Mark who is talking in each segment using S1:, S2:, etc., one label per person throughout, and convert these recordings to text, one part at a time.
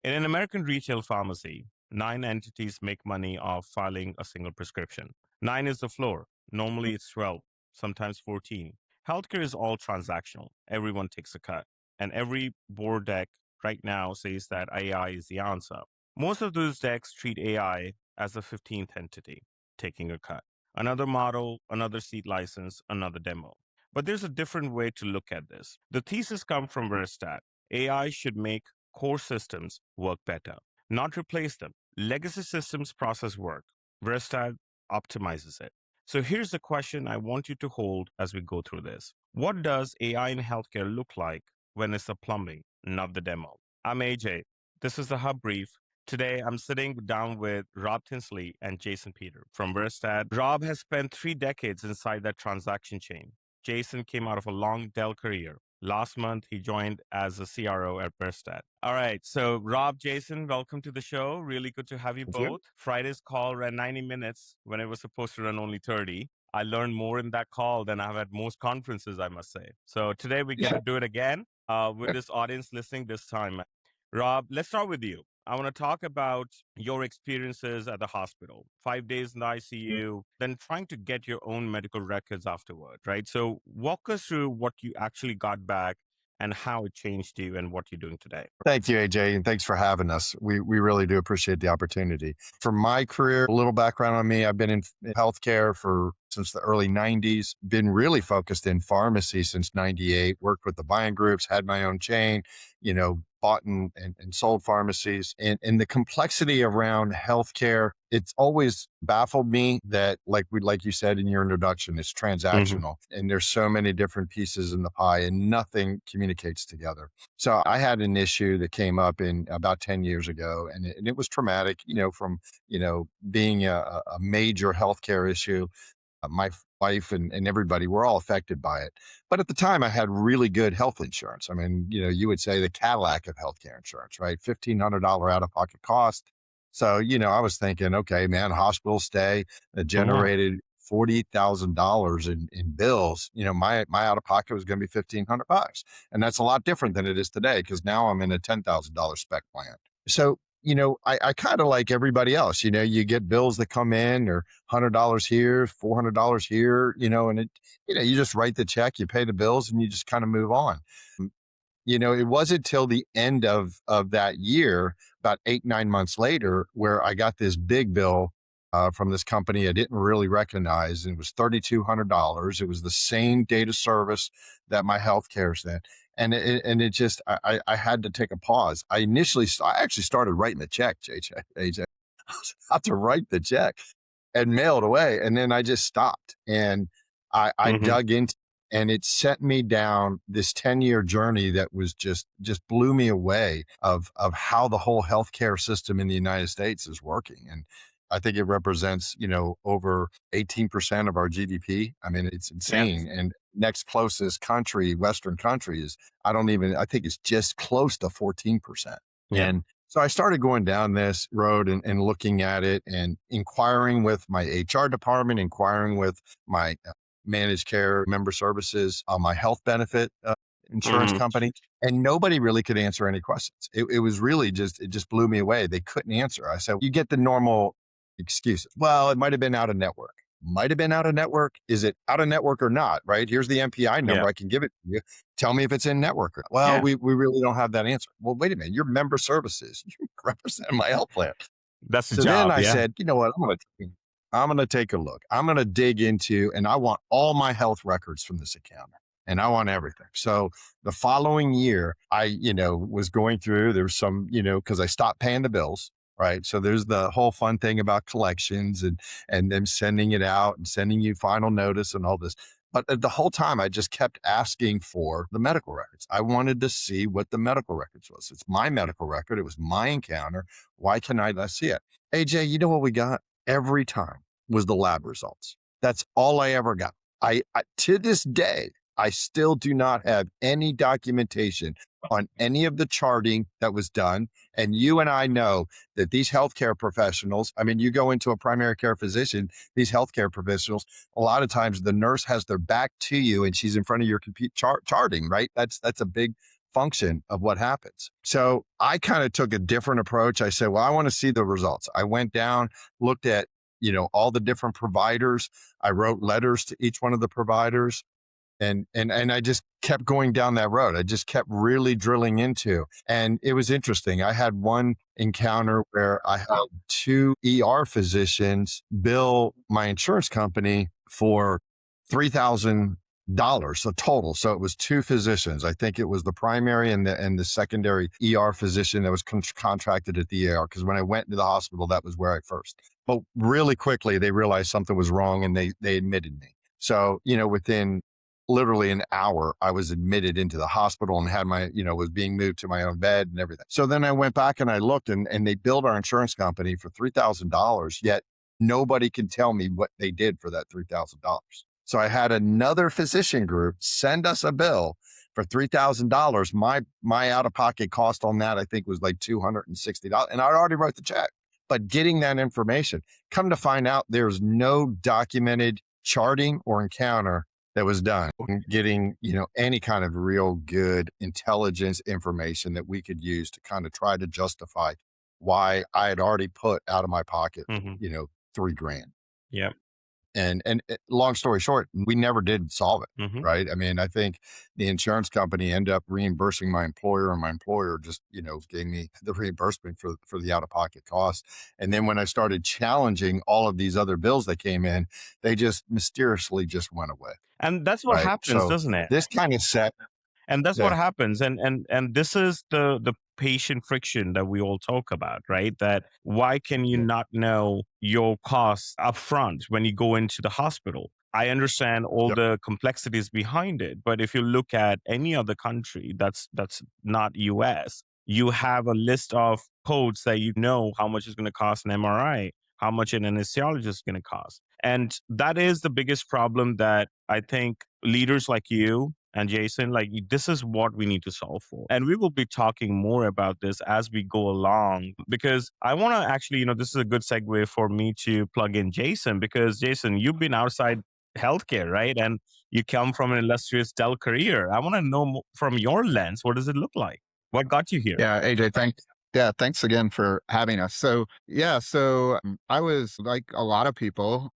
S1: In an American retail pharmacy, 9 entities make money off filing a single prescription. 9 is the floor. Normally it's 12, sometimes 14. Healthcare is all transactional. Everyone takes a cut. And every board deck right now says that AI is the answer. Most of those decks treat AI as the 15th entity, taking a cut. Another model, another seat license, another demo. But there's a different way to look at this. The thesis comes from Versatad. AI should make core systems work better, not replace them. Legacy systems process work. Versatad optimizes it. So here's the question I want you to hold as we go through this. What does AI in healthcare look like when it's the plumbing, not the demo? I'm AJ. This is the Hub Brief. Today, I'm sitting down with Rob Tinsley and Jason Peter from Versatad. Rob has spent 3 decades inside that transaction chain. Jason came out of a long Dell career. Last month, he joined as a CRO at Versatad. All right. So, Rob, Jason, welcome to the show. Really good to have you
S2: Thank you.
S1: both. Friday's call ran 90 minutes when it was supposed to run only 30. I learned more in that call than I've had most conferences, I must say. So, today we get to do it again with this audience listening this time. Rob, let's start with you. I want to talk about your experiences at the hospital, 5 days in the ICU, then trying to get your own medical records afterward, right? So walk us through what you actually got back and how it changed you and what you're doing today.
S2: Thank you, AJ, and thanks for having us. We really do appreciate the opportunity. For my career, a little background on me, I've been in healthcare since the early 90s, been really focused in pharmacy since 98, worked with the buying groups, had my own chain, bought and sold pharmacies. And the complexity around healthcare, it's always baffled me that, like you said in your introduction, it's transactional and there's so many different pieces in the pie and nothing communicates together. So I had an issue that came up in about 10 years ago, and it was traumatic, from, being a major healthcare issue. My wife and everybody were all affected by it. But at the time, I had really good health insurance. I mean, you would say the Cadillac of healthcare insurance, right? $1,500 out of pocket cost. So, I was thinking, okay, man, hospital stay that generated $40,000 in bills. My out of pocket was going to be $1,500, and that's a lot different than it is today because now I'm in a $10,000 spec plan. So I kind of like everybody else, you get bills that come in or $100 here, $400 here, and you just write the check, you pay the bills and you just kind of move on. It wasn't till the end of that year, about 8-9 months later, where I got this big bill from this company I didn't really recognize. And it was $3,200. It was the same data service that my healthcare said. And it just, I had to take a pause. I actually started writing the check, AJ. I was about to write the check and mail it away. And then I just stopped and I dug into, and it sent me down this 10-year journey that was just blew me away of how the whole healthcare system in the United States is working. And I think it represents, over 18% of our GDP. I mean, it's insane.
S1: Yes.
S2: And next closest country, Western country is, I think it's just close to 14%.
S1: Yeah.
S2: And so I started going down this road and looking at it and inquiring with my HR department, inquiring with my managed care member services, my health benefit insurance company, and nobody really could answer any questions. It was really it just blew me away. They couldn't answer. I said, you get the normal excuses. Well, it might have been out of network. Might have been out of network. Is it out of network or not? Right? Here's the MPI number.
S1: Yeah.
S2: I can give it to you. Tell me if it's in network. Well, we really don't have that answer. Well, wait a minute. Your member services. You represent my health plan.
S1: That's the
S2: So
S1: job.
S2: then I said, you know what? I'm going to take a look. I'm going to dig into, and I want all my health records from this account. And I want everything. So the following year, I, was going through, there was some, because I stopped paying the bills. Right. So there's the whole fun thing about collections and them sending it out and sending you final notice and all this. But the whole time I just kept asking for the medical records. I wanted to see what the medical records was. It's my medical record. It was my encounter. Why can I not see it? AJ, you know what we got every time was the lab results. That's all I ever got. I to this day, I still do not have any documentation on any of the charting that was done. And you and I know that these healthcare professionals, I mean, you go into a primary care physician, these healthcare professionals, a lot of times the nurse has their back to you and she's in front of your computer charting, right? That's a big function of what happens. So I kind of took a different approach. I said, well, I want to see the results. I went down, looked at, all the different providers. I wrote letters to each one of the providers. And I just kept going down that road. I just kept really drilling into, and it was interesting. I had one encounter where I had two ER physicians bill my insurance company for $3,000 a total. So it was two physicians. I think it was the primary and the secondary ER physician that was contracted at the ER. Because when I went to the hospital, that was where I first. But really quickly, they realized something was wrong, and they admitted me. So within literally an hour, I was admitted into the hospital and had was being moved to my own bed and everything. So then I went back and I looked, and they billed our insurance company for $3,000, yet nobody can tell me what they did for that $3,000. So I had another physician group send us a bill for $3,000. My out-of-pocket cost on that, I think, was like $260. And I already wrote the check. But getting that information, come to find out, there's no documented charting or encounter that was done. Getting, any kind of real good intelligence information that we could use to kind of try to justify why I had already put out of my pocket, $3,000.
S1: Yeah.
S2: And long story short, we never did solve it. Right. I mean, I think the insurance company ended up reimbursing my employer, and my employer just, gave me the reimbursement for the out-of-pocket costs. And then when I started challenging all of these other bills that came in, they just mysteriously just went away.
S1: And that's what happens,
S2: So
S1: doesn't it?
S2: this kind of set.
S1: And that's what happens. And this is the patient friction that we all talk about, right? That why can you not know your costs upfront when you go into the hospital? I understand all the complexities behind it, but if you look at any other country that's not US, you have a list of codes that how much is going to cost an MRI, how much an anesthesiologist is going to cost. And that is the biggest problem that I think leaders like you and Jason, this is what we need to solve for. And we will be talking more about this as we go along, because I want to actually, this is a good segue for me to plug in Jason, because Jason, you've been outside healthcare, right? And you come from an illustrious Dell career. I want to know from your lens, what does it look like? What got you here?
S3: Yeah, AJ, thanks. Yeah, thanks again for having us. So I was like a lot of people,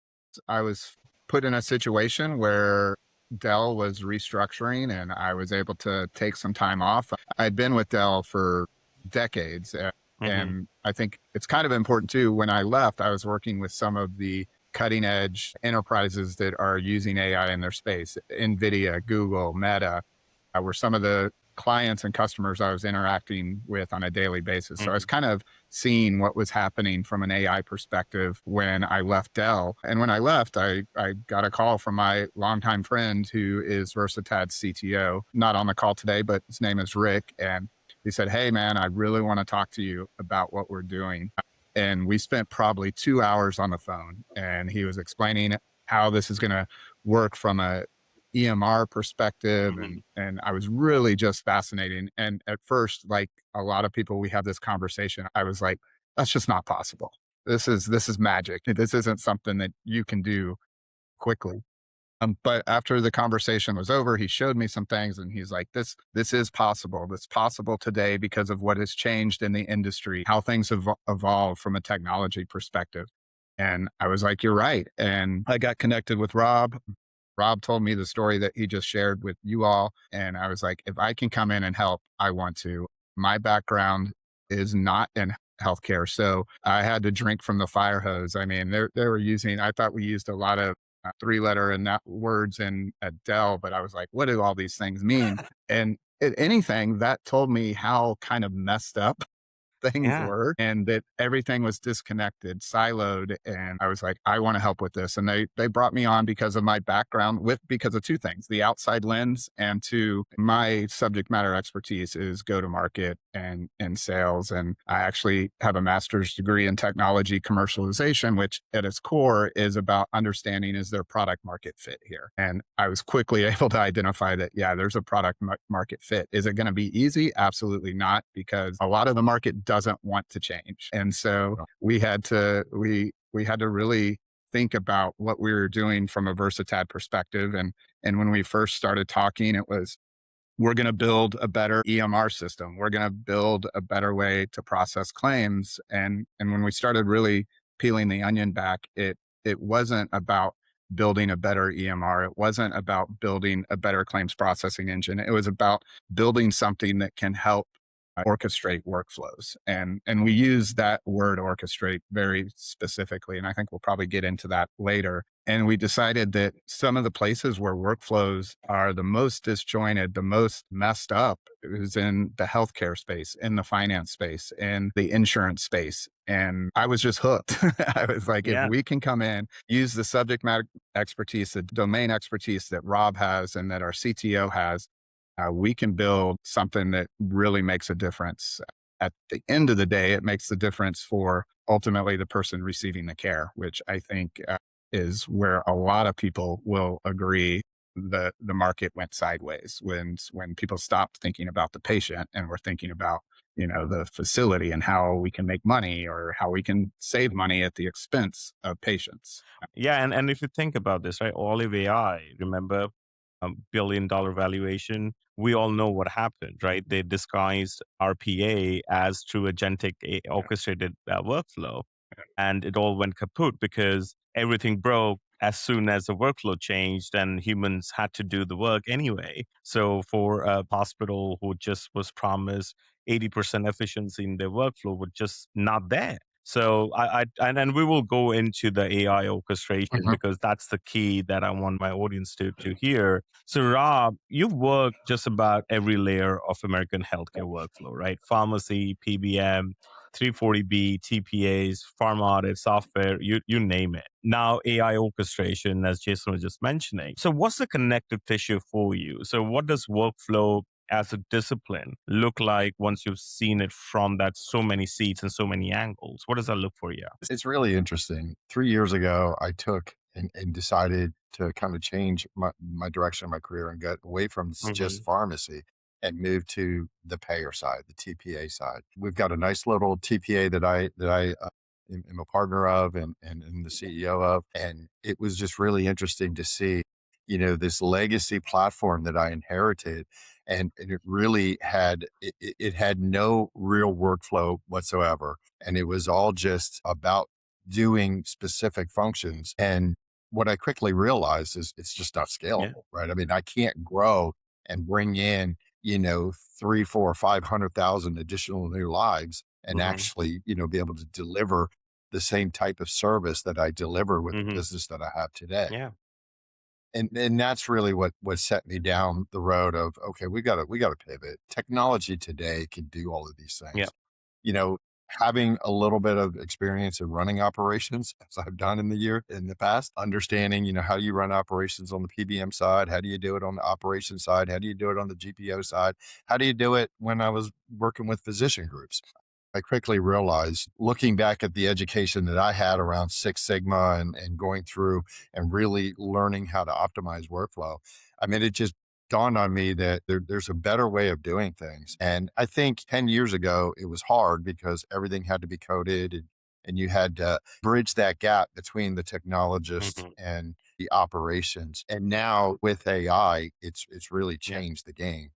S3: I was put in a situation where Dell was restructuring and I was able to take some time off. I'd been with Dell for decades. And I think it's kind of important too. When I left, I was working with some of the cutting edge enterprises that are using AI in their space. NVIDIA, Google, Meta were some of the clients and customers I was interacting with on a daily basis. So I was kind of seeing what was happening from an AI perspective when I left Dell. And when I left, I got a call from my longtime friend who is Versatad's CTO, not on the call today, but his name is Rick. And he said, "Hey man, I really want to talk to you about what we're doing." And we spent probably 2 hours on the phone, and he was explaining how this is going to work from a EMR perspective. And I was really just fascinating. And at first, like a lot of people, we have this conversation. I was like, that's just not possible. This is magic. This isn't something that you can do quickly. But after the conversation was over, he showed me some things and he's like, this is possible. It's possible today because of what has changed in the industry, how things have evolved from a technology perspective. And I was like, you're right. And I got connected with Rob. Rob told me the story that he just shared with you all. And I was like, if I can come in and help, I want to. My background is not in healthcare. So I had to drink from the fire hose. I mean, they were using, I thought we used a lot of 3-letter and that words in at Dell, but I was like, what do all these things mean? And if anything, that told me how kind of messed up things were, and that everything was disconnected, siloed. And I was like, I want to help with this. And they brought me on because of my background because of two things, the outside lens, and two, my subject matter expertise is go to market and sales. And I actually have a master's degree in technology commercialization, which at its core is about understanding, is there product market fit here? And I was quickly able to identify that, yeah, there's a product market fit. Is it going to be easy? Absolutely not, because a lot of the market doesn't want to change. And so we had to really think about what we were doing from a Versatad perspective. And when we first started talking, it was, we're going to build a better EMR system. We're going to build a better way to process claims. And when we started really peeling the onion back, it wasn't about building a better EMR. It wasn't about building a better claims processing engine. It was about building something that can help orchestrate workflows. And we use that word orchestrate very specifically. And I think we'll probably get into that later. And we decided that some of the places where workflows are the most disjointed, the most messed up is in the healthcare space, in the finance space, in the insurance space. And I was just hooked. I was like, if
S1: Yeah.
S3: we can come in, use the subject matter expertise, the domain expertise that Rob has and that our CTO has, we can build something that really makes a difference. At the end of the day, it makes the difference for ultimately the person receiving the care, which I think is where a lot of people will agree the market went sideways when people stopped thinking about the patient and were thinking about the facility and how we can make money or how we can save money at the expense of patients.
S1: Yeah, and if you think about this, right, Olive AI, remember, $1 billion valuation. We all know what happened, right? They disguised RPA as true agentic orchestrated workflow, and it all went kaput because everything broke as soon as the workflow changed, and humans had to do the work anyway. So for a hospital who just was promised 80% efficiency in their workflow, was just not there. So and we will go into the AI orchestration
S3: Mhm.
S1: because that's the key that I want my audience to hear. So Rob, you've worked just about every layer of American healthcare workflow, right? Pharmacy, PBM, 340B, TPAs, pharma audit, software, you name it. Now AI orchestration, as Jason was just mentioning. So what's the connective tissue for you? So what does workflow as a discipline look like once you've seen it from that so many seats and so many angles? What does that look for you?
S2: It's really interesting. 3 years ago, I took and decided to kind of change my direction of my career and get away from just
S1: Hmm.
S2: pharmacy and move to the payer side, the TPA side. We've got a nice little TPA that I am a partner of and the CEO of, and it was just really interesting to see, this legacy platform that I inherited, and it really it had no real workflow whatsoever, and it was all just about doing specific functions. And what I quickly realized is it's just not
S1: Yeah.
S2: scalable, right? I mean, I can't grow and bring in, three, four, 500,000 additional new lives and
S1: Hmm.
S2: actually, be able to deliver the same type of service that I deliver with the
S1: Hmm.
S2: business that I have today.
S1: Yeah.
S2: And that's really what set me down the road of, okay, we gotta pivot. Technology today can do all of these
S1: Yeah.
S2: things. You know, having a little bit of experience in running operations, as I've done in the past, understanding, how you run operations on the PBM side, how do you do it on the operation side, how do you do it on the GPO side, how do you do it when I was working with physician groups? I quickly realized, looking back at the education that I had around Six Sigma and going through and really learning how to optimize workflow, I mean, it just dawned on me that there's a better way of doing things. And I think 10 years ago, it was hard because everything had to be coded, and you had to bridge that gap between the technologist
S1: Hmm.
S2: and the operations. And now with AI, it's really
S1: Yeah.
S2: changed the game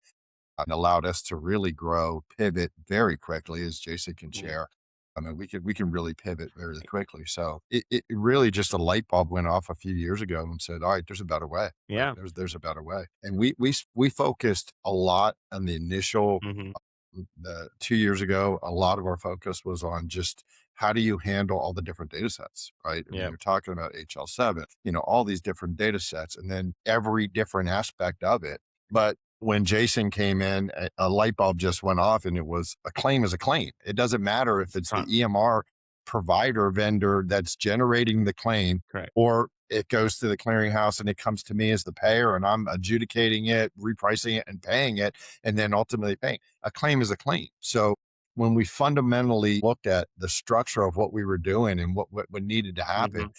S2: and allowed us to really grow, pivot very quickly, as Jason can
S1: Yeah.
S2: share. I mean, we can really pivot very quickly. So it really just a light bulb went off a few years ago and said, all right, there's a better way. Right?
S1: Yeah.
S2: There's a better way. And we focused a lot on the initial
S1: Hmm.
S2: the 2 years ago. A lot of our focus was on just how do you handle all the different data sets, right? I mean,
S1: Yeah.
S2: you're talking about HL7, all these different data sets and then every different aspect of it. But when Jason came in, a light bulb just went off, and it was a claim is a claim. It doesn't matter if it's the
S1: Huh.
S2: EMR provider vendor that's generating the claim,
S1: Correct.
S2: or it goes to the clearinghouse and it comes to me as the payer and I'm adjudicating it, repricing it and paying it, and then ultimately paying. A claim is a claim. So when we fundamentally looked at the structure of what we were doing and what needed to happen,
S1: Hmm.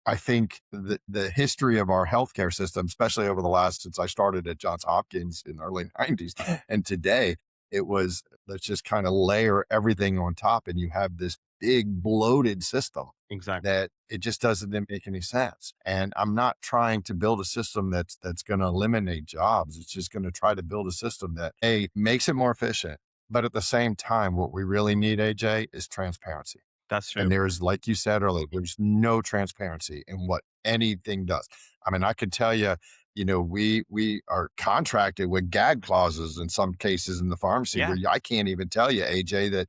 S2: I think the history of our healthcare system, especially over the last, since I started at Johns Hopkins in the early 90s and today, It was, let's just kind of layer everything on top and you have this big bloated system
S1: Exactly.
S2: that it just doesn't make any sense. And I'm not trying to build a system that's going to eliminate jobs. It's just going to try to build a system that makes it more efficient. But at the same time, what we really need, AJ, is transparency.
S1: That's true.
S2: And there's, like you said earlier, there's no transparency in what anything does. I mean, I could tell you, we are contracted with gag clauses in some cases in the pharmacy where I can't even tell you, AJ, that,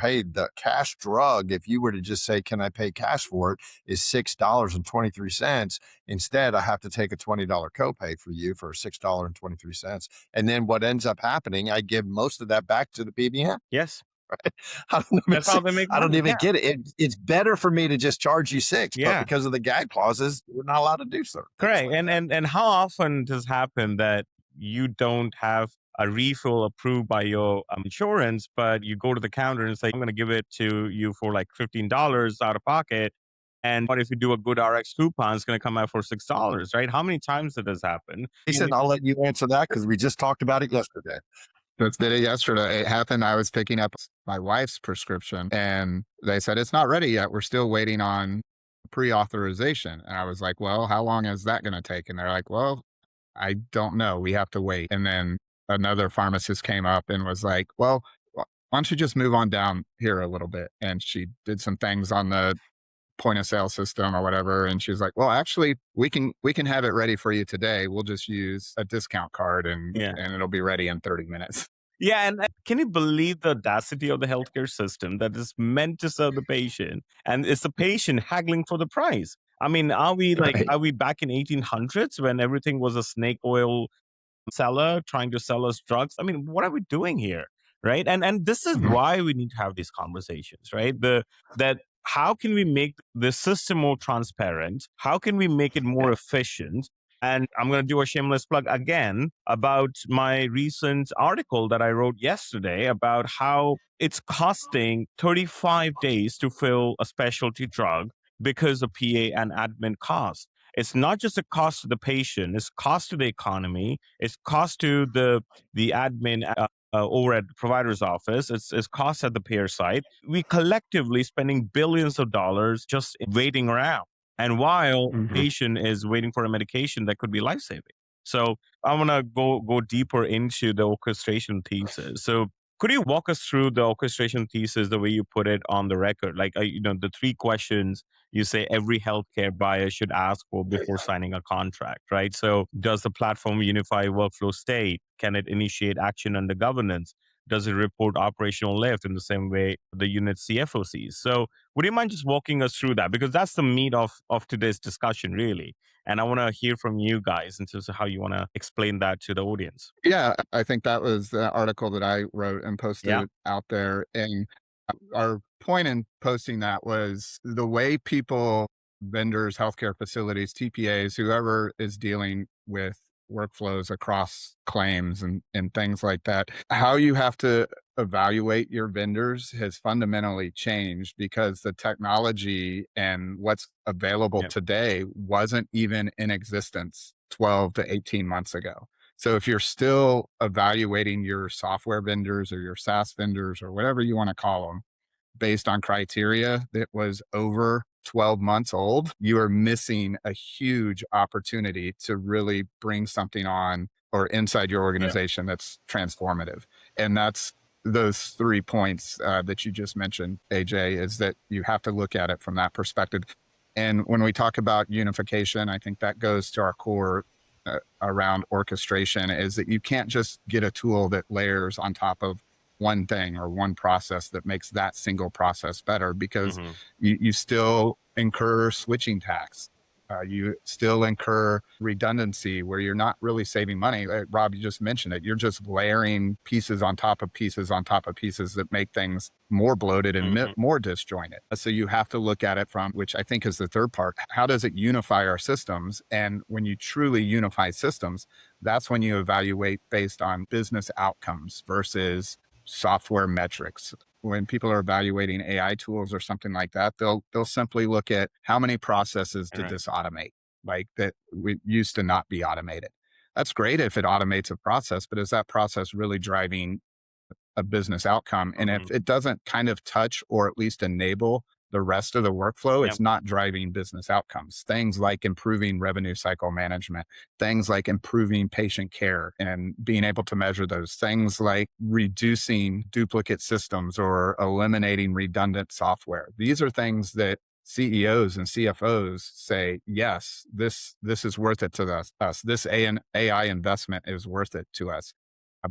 S2: hey, the cash drug, if you were to just say, can I pay cash for it, is $6.23. Instead, I have to take a $20 copay for you for $6.23. And then what ends up happening, I give most of that back to the PBM.
S1: Yes.
S2: Right? That's how they make money. I don't even get it. It's better for me to just charge you $6, but because of the gag clauses, we're not allowed to do so.
S1: Correct. And how often does happen that you don't have a refill approved by your insurance, but you go to the counter and say, I'm going to give it to you for like $15 out of pocket. And what if you do a good RX coupon, it's going to come out for $6, right? How many times did this happen?
S2: Jason, I'll let you answer that because we just talked about it yesterday.
S3: Just did it yesterday. It happened. I was picking up my wife's prescription and they said, it's not ready yet. We're still waiting on pre-authorization. And I was like, well, how long is that going to take? And they're like, well, I don't know. We have to wait. And then another pharmacist came up and was like, well, why don't you just move on down here a little bit? And she did some things on the point of sale system or whatever. And she's like, well, actually we can have it ready for you today. We'll just use a discount card and it'll be ready in 30 minutes.
S1: Yeah. And can you believe the audacity of the healthcare system that is meant to serve the patient and it's the patient haggling for the price? I mean, are we back in 1800s when everything was a snake oil seller trying to sell us drugs? I mean, what are we doing here? Right. And this is why we need to have these conversations, right? That how can we make the system more transparent? How can we make it more efficient? And I'm going to do a shameless plug again about my recent article that I wrote yesterday about how it's costing 35 days to fill a specialty drug because of PA and admin costs. It's not just a cost to the patient, it's cost to the economy, it's cost to the admin over at the provider's office, it's cost at the payer side. We collectively spending billions of dollars just waiting around. And while the patient is waiting for a medication that could be life-saving. So I want to go deeper into the orchestration thesis. So could you walk us through the orchestration thesis the way you put it on the record? Like, the 3 questions you say every healthcare buyer should ask for before signing a contract, right? So does the platform unify workflow state? Can it initiate action under governance? Does it report operational lift in the same way the unit CFO sees? So would you mind just walking us through that? Because that's the meat of today's discussion, really. And I want to hear from you guys in terms of how you want to explain that to the audience.
S3: Yeah, I think that was the article that I wrote and posted out there. And our point in posting that was the way people, vendors, healthcare facilities, TPAs, whoever is dealing with workflows across claims and things like that, how you have to evaluate your vendors has fundamentally changed because the technology and what's available today wasn't even in existence 12 to 18 months ago. So if you're still evaluating your software vendors or your SaaS vendors or whatever you want to call them based on criteria that was over 12 months old, you are missing a huge opportunity to really bring something on or inside your organization that's transformative. And that's those 3 points that you just mentioned, AJ, is that you have to look at it from that perspective. And when we talk about unification, I think that goes to our core around orchestration, is that you can't just get a tool that layers on top of one thing or one process that makes that single process better, because you still incur switching tax. You still incur redundancy where you're not really saving money. Rob, you just mentioned it. You're just layering pieces on top of pieces on top of pieces that make things more bloated and more disjointed. So you have to look at it from, which I think is the third part, how does it unify our systems? And when you truly unify systems, that's when you evaluate based on business outcomes versus software metrics. When people are evaluating AI tools or something like that, they'll simply look at how many processes did this automate, like that we used to not be automated. That's great if it automates a process, but is that process really driving a business outcome. And if it doesn't kind of touch or at least enable the rest of the workflow, it's not driving business outcomes. Things like improving revenue cycle management, things like improving patient care and being able to measure those things, like reducing duplicate systems or eliminating redundant software. These are things that CEOs and CFOs say, yes, this is worth it to us. This AI investment is worth it to us.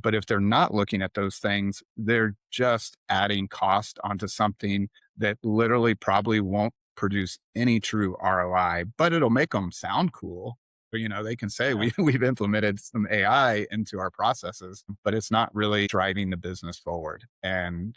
S3: But if they're not looking at those things, they're just adding cost onto something that literally probably won't produce any true ROI, but it'll make them sound cool. But, they can say we've implemented some AI into our processes, but it's not really driving the business forward. And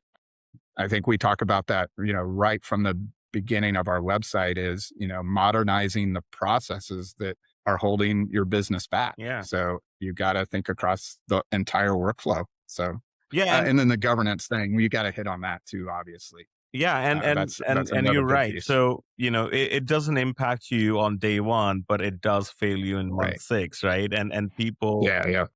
S3: I think we talk about that, right from the beginning of our website is, modernizing the processes that are holding your business back.
S1: Yeah.
S3: So you got to think across the entire workflow. So,
S1: Yeah.
S3: and then the governance thing, you got to hit on that too, obviously.
S1: Yeah,
S3: That's
S1: and
S3: another
S1: you're
S3: big
S1: right.
S3: piece.
S1: So, it doesn't impact you on day one, but it does fail you in month
S3: Right.
S1: 6, right? And people,
S3: Yeah.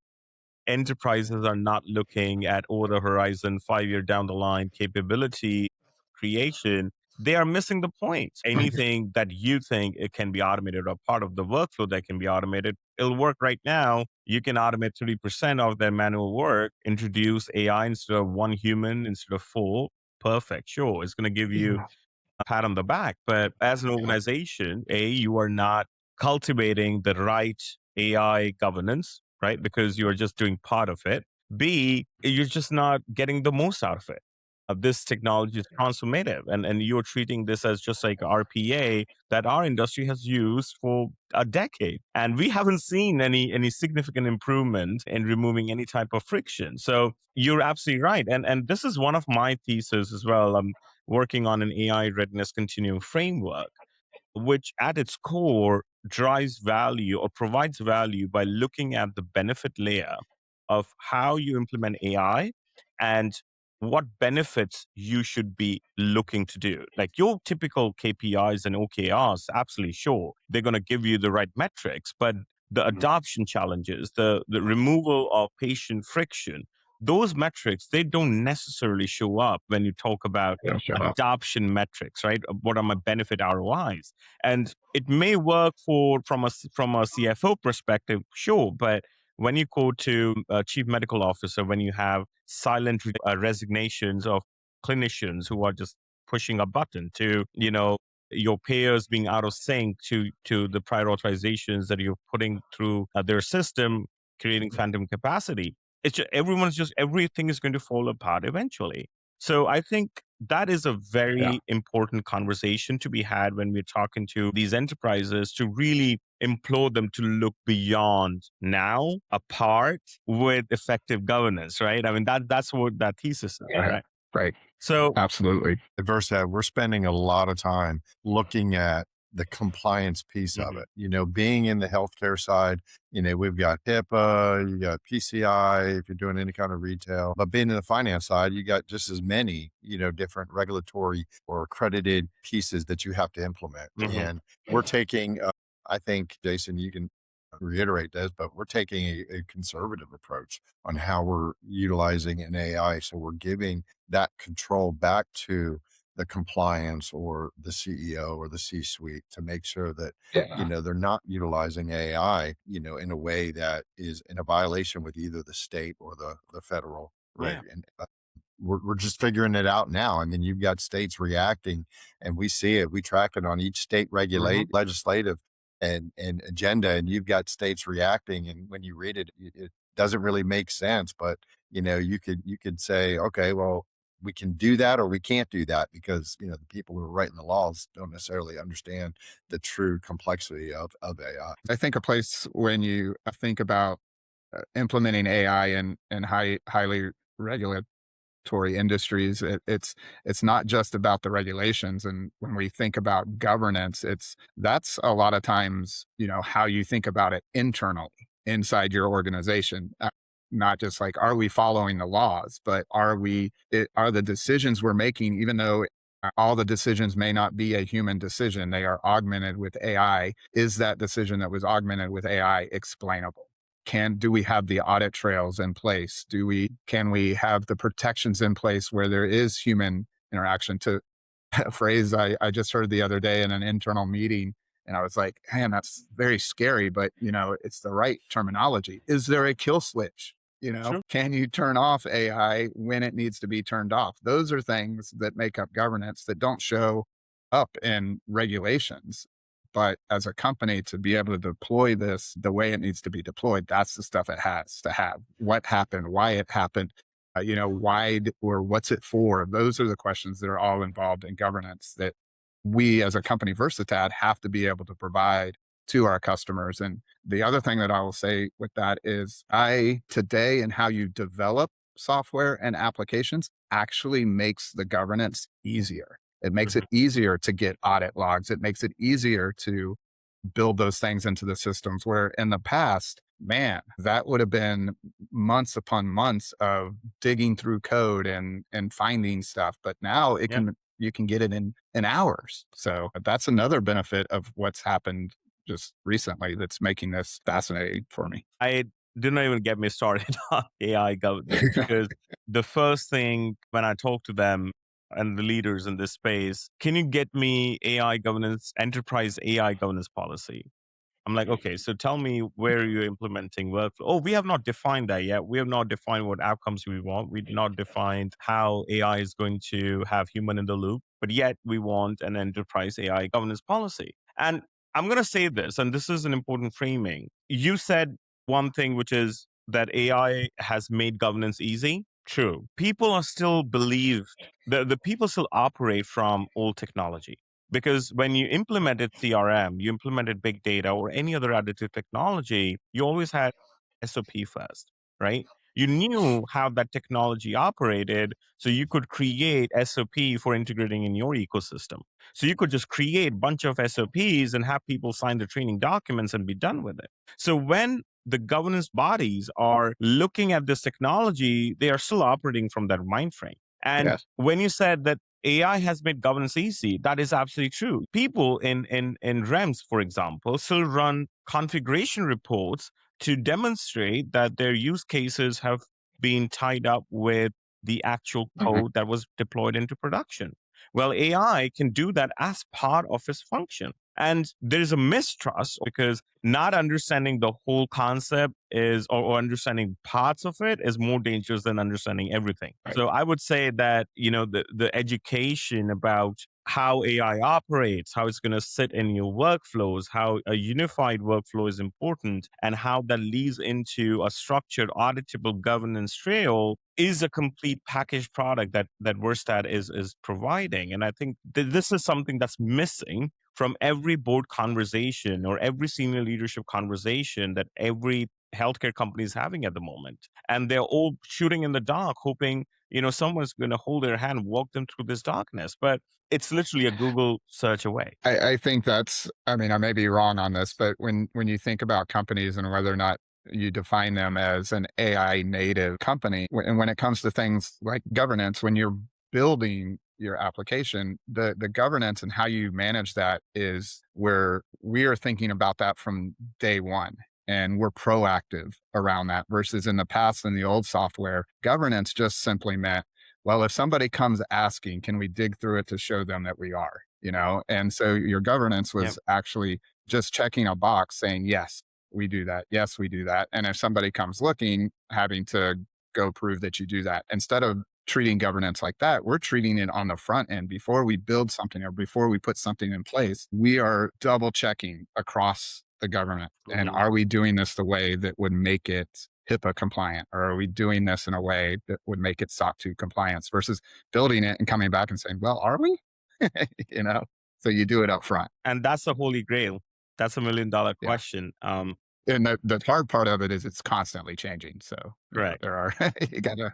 S1: enterprises are not looking at over the horizon, 5 year down the line capability creation. They are missing the point. Anything that you think it can be automated or part of the workflow that can be automated, it'll work right now. You can automate 30% of their manual work, introduce AI instead of one human instead of four. Perfect. Sure. It's going to give you a pat on the back. But as an organization, A, you are not cultivating the right AI governance, right? Because you're just doing part of it. B, you're just not getting the most out of it. This technology is transformative, and you're treating this as just like RPA that our industry has used for a decade, and we haven't seen any significant improvement in removing any type of friction. So you're absolutely right, and this is one of my theses as well. I'm working on an AI readiness continuum framework, which at its core drives value or provides value by looking at the benefit layer of how you implement AI and what benefits you should be looking to do. Like your typical KPIs and OKRs, absolutely sure, they're going to give you the right metrics, but the adoption challenges, the removal of patient friction, those metrics, they don't necessarily show up when you talk about adoption metrics, right? What are my benefit ROIs? And it may work from a CFO perspective, sure, but when you go to a chief medical officer, when you have silent resignations of clinicians who are just pushing a button to, your payers being out of sync to the prior authorizations that you're putting through their system, creating phantom capacity. It's just, everything is going to fall apart eventually. So I think that is a very important conversation to be had when we're talking to these enterprises, to really implore them to look beyond now, apart with effective governance, right? I mean, that's what that thesis is, right?
S3: Right.
S1: So
S3: Absolutely.
S2: At Versatad, we're spending a lot of time looking at the compliance piece of it. Being in the healthcare side, we've got HIPAA, you got PCI if you're doing any kind of retail, but being in the finance side, you got just as many, different regulatory or accredited pieces that you have to implement. And we're taking, I think, Jason, you can reiterate this, but we're taking a conservative approach on how we're utilizing an AI. So we're giving that control back to the compliance or the CEO or the C-suite to make sure that, they're not utilizing AI, in a way that is in a violation with either the state or the federal reg. And we're just figuring it out now. I mean, you've got states reacting, and we see it. We track it on each state legislative and agenda, and you've got states reacting. And when you read it, it doesn't really make sense. But you could say, okay, well, we can do that or we can't do that because the people who are writing the laws don't necessarily understand the true complexity of AI.
S3: I think a place when you think about implementing AI in highly regulated industries, it's not just about the regulations. And when we think about governance, that's a lot of times how you think about it internally inside your organization. Not just like, are we following the laws, but are the decisions we're making, even though all the decisions may not be a human decision, they are augmented with AI. Is that decision that was augmented with AI explainable? do we have the audit trails in place? Can we have the protections in place where there is human interaction? To a phrase I just heard the other day in an internal meeting, and I was like, man, that's very scary, but it's the right terminology. Is there a kill switch?
S1: True.
S3: Can you turn off AI when it needs to be turned off? Those are things that make up governance that don't show up in regulations. But as a company, to be able to deploy this the way it needs to be deployed, that's the stuff it has to have. What happened, why it happened, or what's it for? Those are the questions that are all involved in governance that we as a company, Versatad, have to be able to provide to our customers. And the other thing that I will say with that is today and how you develop software and applications actually makes the governance easier. It makes it easier to get audit logs. It makes it easier to build those things into the systems, where in the past, man, that would have been months upon months of digging through code and finding stuff. But now you can get it in hours. So that's another benefit of what's happened just recently that's making this fascinating for me.
S1: I do not even get me started on AI governance, because the first thing when I talk to them and the leaders in this space, can you get me AI governance, enterprise AI governance policy? I'm like, okay, so tell me where you're implementing workflow. Oh, we have not defined that yet. We have not defined what outcomes we want. We've not defined how AI is going to have human in the loop, but yet we want an enterprise AI governance policy. And I'm going to say this, and this is an important framing. You said one thing, which is that AI has made governance easy. True. People are still the people still operate from old technology. Because when you implemented CRM, you implemented big data or any other additive technology, you always had SOP first, right? You knew how that technology operated, so you could create SOP for integrating in your ecosystem. So you could just create a bunch of SOPs and have people sign the training documents and be done with it. So when the governance bodies are looking at this technology, they are still operating from that mind frame. And
S3: Yes.
S1: when you said that AI has made governance easy, that is absolutely true. People in REMS, for example, still run configuration reports to demonstrate that their use cases have been tied up with the actual code that was deployed into production. Well, AI can do that as part of its function. And there's a mistrust because not understanding the whole concept or understanding parts of it is more dangerous than understanding everything.
S3: Right.
S1: So I would say that, the education about how AI operates, how it's going to sit in your workflows, how a unified workflow is important, and how that leads into a structured, auditable governance trail is a complete packaged product that Versatad is providing. And I think this is something that's missing from every board conversation or every senior leadership conversation that every healthcare company is having at the moment. And they're all shooting in the dark, hoping, someone's going to hold their hand, walk them through this darkness. But it's literally a Google search away.
S3: I think I may be wrong on this, but when you think about companies and whether or not you define them as an AI native company, and when it comes to things like governance, when you're building your application, the governance and how you manage that is where we are thinking about that from day one. And we're proactive around that versus in the past in the old software, governance just simply meant, well, if somebody comes asking, can we dig through it to show them that we are, And so your governance was actually just checking a box saying, yes, we do that. Yes, we do that. And if somebody comes looking, having to go prove that you do that. Instead of treating governance like that, we're treating it on the front end. Before we build something or before we put something in place, we are double checking across the government. And are we doing this the way that would make it HIPAA compliant? Or are we doing this in a way that would make it SOC 2 compliance versus building it and coming back and saying, well, are we? So you do it up front.
S1: And that's the holy grail. That's $1 million question.
S3: And the hard part of it is it's constantly changing. So
S1: Correct.
S3: there are, you gotta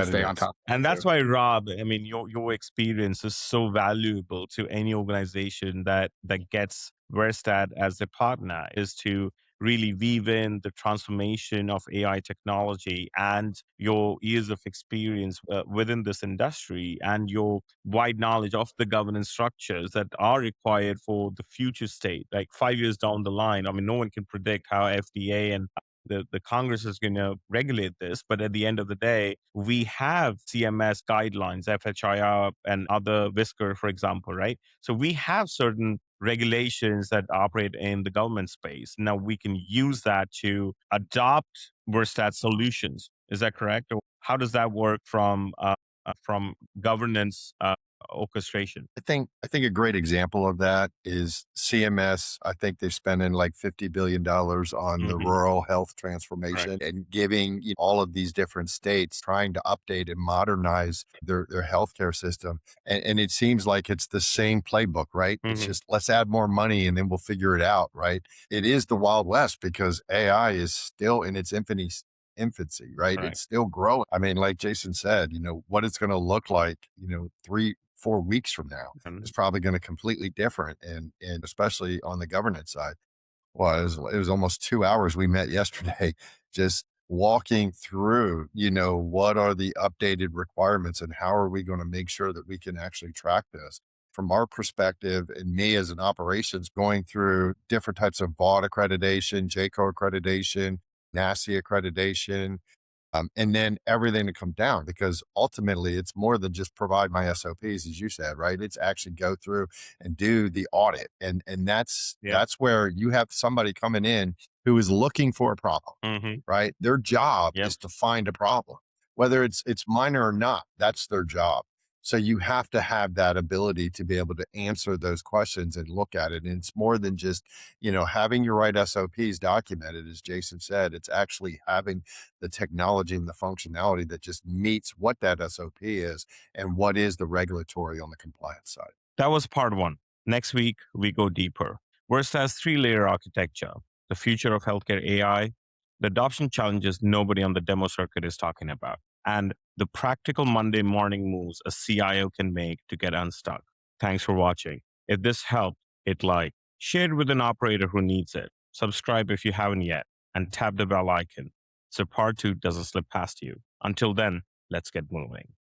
S3: stay on top.
S1: And that's why, Rob, your experience is so valuable to any organization that gets Versatad as a partner, is to really weave in the transformation of AI technology and your years of experience within this industry and your wide knowledge of the governance structures that are required for the future state, like 5 years down the line. No one can predict how FDA and the Congress is going to regulate this. But at the end of the day, we have CMS guidelines, FHIR and other Whisker, for example, right? So we have certain regulations that operate in the government space. Now we can use that to adopt Versatad solutions. Is that correct? Or how does that work from governance orchestration?
S2: I think a great example of that is CMS. I think they're spending like $50 billion on the rural health transformation and giving all of these different states trying to update and modernize their healthcare system. And it seems like it's the same playbook, right? It's just let's add more money and then we'll figure it out, right? It is the Wild West because AI is still in its infancy, right? It's still growing. I mean, like Jason said, what it's going to look like, 3-4 weeks from now is probably going to completely different. And especially on the governance side. Well, it was almost 2 hours we met yesterday, just walking through, what are the updated requirements and how are we going to make sure that we can actually track this from our perspective, and me as an operations going through different types of BOD accreditation, JCO accreditation, NACI accreditation, and then everything to come down, because ultimately it's more than just provide my SOPs, as you said, right? It's actually go through and do the audit. And that's where you have somebody coming in who is looking for a problem, right? Their job is to find a problem, whether it's minor or not, that's their job. So you have to have that ability to be able to answer those questions and look at it. And it's more than just, having your right SOPs documented, as Jason said. It's actually having the technology and the functionality that just meets what that SOP is and what is the regulatory on the compliance side.
S1: That was part one. Next week, we go deeper. Versatad's 3-layer architecture, the future of healthcare AI, the adoption challenges nobody on the demo circuit is talking about, and the practical Monday morning moves a CIO can make to get unstuck. Thanks for watching. If this helped, hit like, share it with an operator who needs it, subscribe if you haven't yet, and tap the bell icon so part 2 doesn't slip past you. Until then, let's get moving.